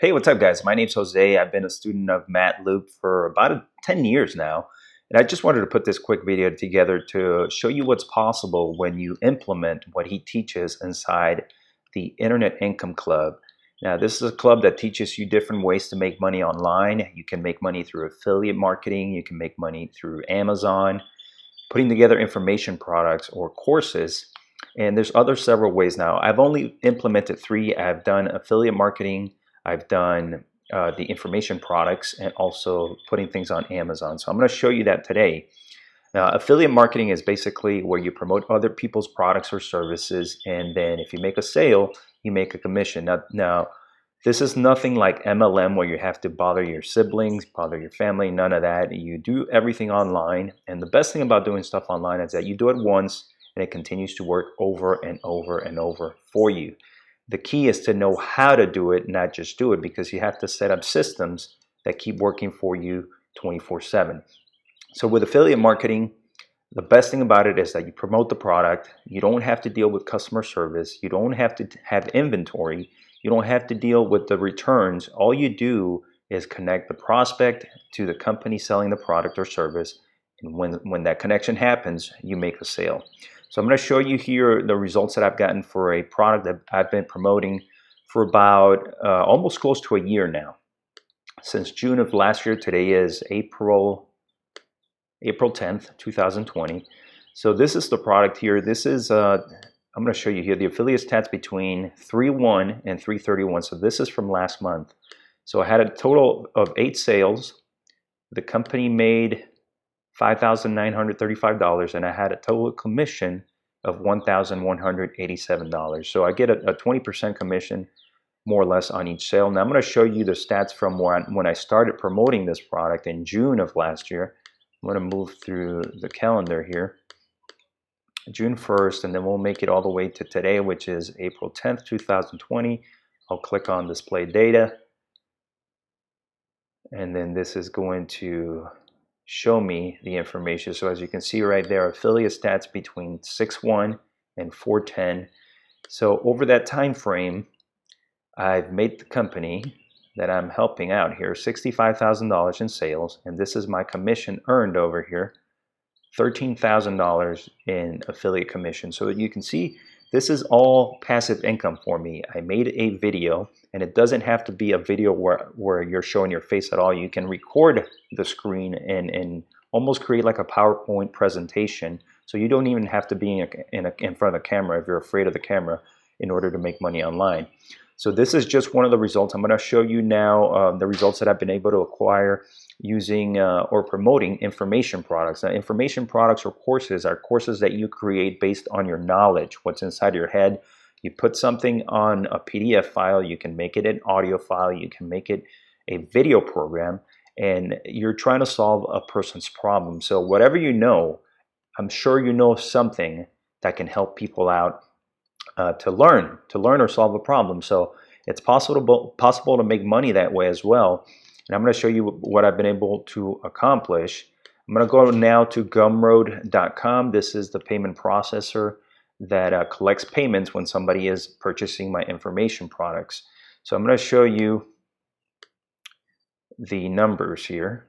Hey, what's up, guys? My name's Jose. I've been a student of Matt Loop for about 10 years now. And I just wanted to put this quick video together to show you what's possible when you implement what he teaches inside the Internet Income Club. Now, this is a club that teaches you different ways to make money online. You can make money through affiliate marketing. You can make money through Amazon, putting together information products or courses. And there's other several ways now. I've only implemented 3. I've done affiliate marketing, I've done the information products, and also putting things on Amazon. So I'm going to show you that today. Now, affiliate marketing is basically where you promote other people's products or services, and then if you make a sale, you make a commission. Now this is nothing like MLM where you have to bother your siblings, bother your family, none of that. You do everything online, and the best thing about doing stuff online is that you do it once, and it continues to work over and over and over for you. The key is to know how to do it, not just do it, because you have to set up systems that keep working for you 24/7. So with affiliate marketing, the best thing about it is that you promote the product. You don't have to deal with customer service. You don't have to have inventory. You don't have to deal with the returns. All you do is connect the prospect to the company selling the product or service. And when that connection happens, you make a sale. So I'm going to show you here the results that I've gotten for a product that I've been promoting for about almost close to a year now. Since June of last year, today is April 10th, 2020. So this is the product here. This is, I'm going to show you here the affiliate stats between 3/1 and 3/31. So this is from last month. So I had a total of 8 sales. The company made $5,935, and I had a total commission of $1,187. So I get a 20% commission, more or less, on each sale. Now I'm going to show you the stats from when I started promoting this product in June of last year. I'm going to move through the calendar here. June 1st, and then we'll make it all the way to today, which is April 10th, 2020. I'll click on display data, and then this is going to show me the information. So as you can see right there, affiliate stats between 6/1 and 4/10. So over that time frame, I've made the company that I'm helping out here $65,000 in sales, and this is my commission earned over here, $13,000 in affiliate commission. So you can see this is all passive income for me. I made a video, and it doesn't have to be a video where you're showing your face at all. You can record the screen and almost create like a PowerPoint presentation. So you don't even have to be in front of the camera if you're afraid of the camera in order to make money online. So this is just one of the results. I'm going to show you now the results that I've been able to acquire using or promoting information products. Now, information products or courses are courses that you create based on your knowledge, what's inside your head. You put something on a PDF file, you can make it an audio file, you can make it a video program, and you're trying to solve a person's problem. So whatever you know, I'm sure you know something that can help people out to learn or solve a problem. So it's possible to make money that way as well. And I'm going to show you what I've been able to accomplish. I'm going to go now to Gumroad.com. This is the payment processor that collects payments when somebody is purchasing my information products. So I'm going to show you the numbers here.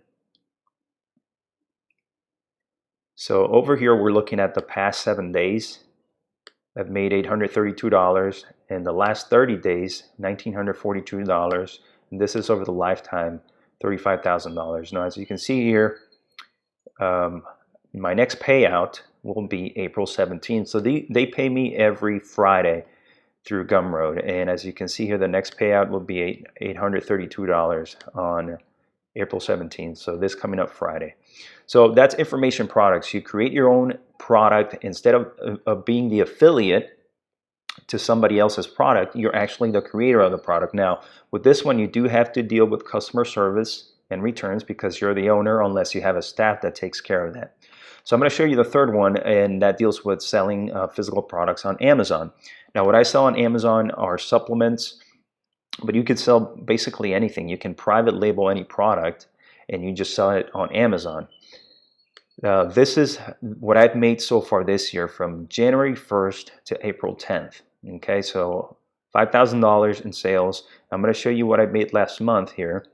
So over here, we're looking at the past 7 days. I've made $832. In the last 30 days, $1,942. And this is over the lifetime, $35,000. Now, as you can see here, my next payout will be April 17th. So they pay me every Friday through Gumroad. And as you can see here, the next payout will be $832 on April 17th. So this coming up Friday. So that's information products. You create your own product. Instead of being the affiliate to somebody else's product, you're actually the creator of the product. Now, with this one, you do have to deal with customer service and returns because you're the owner, unless you have a staff that takes care of that. So I'm going to show you the third one, and that deals with selling physical products on Amazon. Now, what I sell on Amazon are supplements, but you could sell basically anything. You can private label any product, and you just sell it on Amazon. This is what I've made so far this year from January 1st to April 10th. Okay, so $5,000 in sales. I'm going to show you what I made last month here.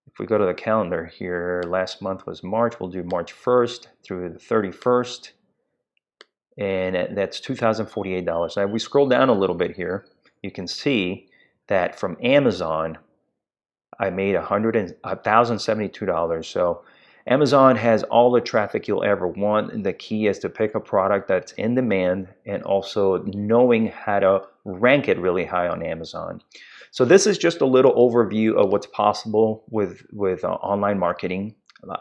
If we go to the calendar here, last month was March. We'll do March 1st through the 31st. And that's $2,048. Now, if we scroll down a little bit here, you can see that from Amazon, I made $1,072. So Amazon has all the traffic you'll ever want. And the key is to pick a product that's in demand and also knowing how to rank it really high on Amazon. So this is just a little overview of what's possible with online marketing.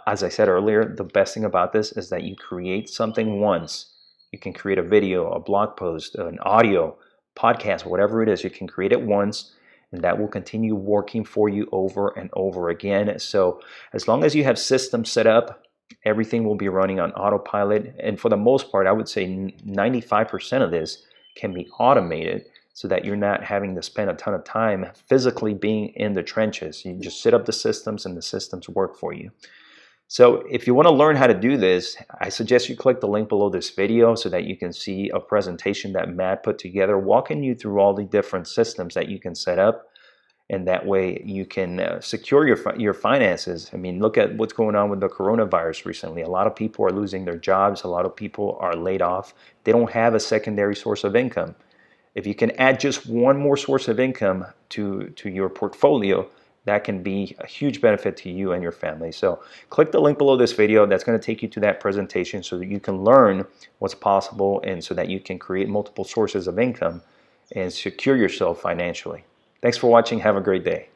As I said earlier, the best thing about this is that you create something once. You can create a video, a blog post, an audio, podcast, whatever it is. You can create it once, and that will continue working for you over and over again. So as long as you have systems set up, everything will be running on autopilot. And for the most part, I would say 95% of this can be automated so that you're not having to spend a ton of time physically being in the trenches. You just set up the systems and the systems work for you. So if you want to learn how to do this, I suggest you click the link below this video so that you can see a presentation that Matt put together, walking you through all the different systems that you can set up. And that way you can secure your finances. I mean, look at what's going on with the coronavirus recently. A lot of people are losing their jobs. A lot of people are laid off. They don't have a secondary source of income. If you can add just one more source of income to your portfolio, that can be a huge benefit to you and your family. So click the link below this video. That's going to take you to that presentation so that you can learn what's possible and so that you can create multiple sources of income and secure yourself financially. Thanks for watching. Have a great day.